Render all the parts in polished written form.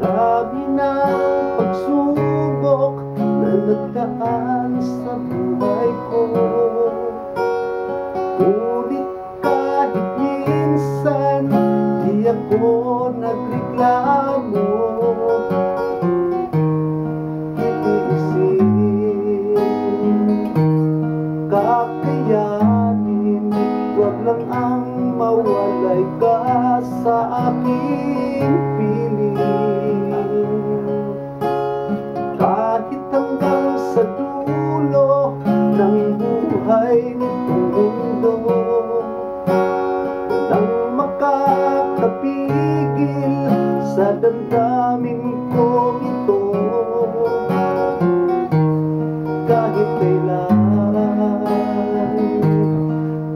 Marami ng pagsubok na nagdaan sa buhay ko, ngunit kahit minsan di ako nagreklamo. Titiisin, kakayanin, wag lang ang mawalay ka sa aking piling. Kahit hanggang sa dulo ng buhay nitong mundo, walang makakapigil sa damdamin ko ito. Kahit kailan,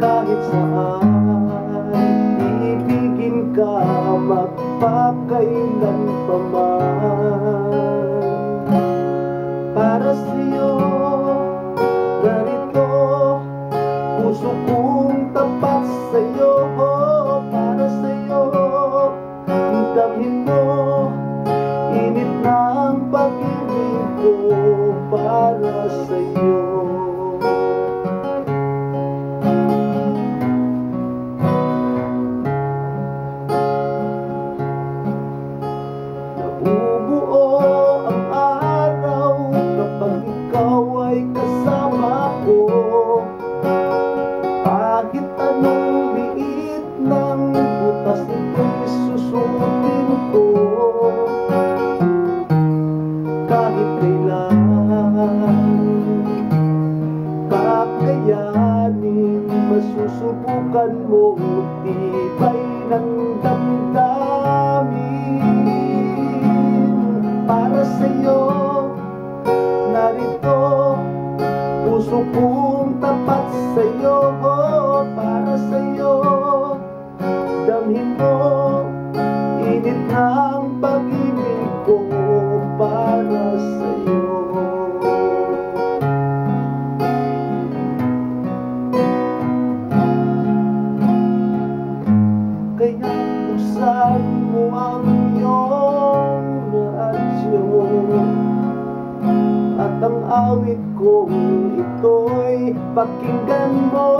kahit saan, ibigin ka magpakailan pa man. Para sa'yo, narito, puso kong tapat sa'yo. Para sa'yo, damhin mo, init ng pag-ibig ko. Para sa'yo, nabubuo ang araw kapag ikaw ay kasama ko. Kahit anong liit ng butas ito'y susuotin ko. Kahit kailan, kakayanin, masusubukan mong magtibay ng damdamin. Para sa'yo, narito, puso kong tapat sa'yo. Para sa'yo, damhin mo, init ng pag-ibig ko. Para sa'yo, kaya buksan mo ang iyong radyo at ang awit kong ito'y pakinggan mo.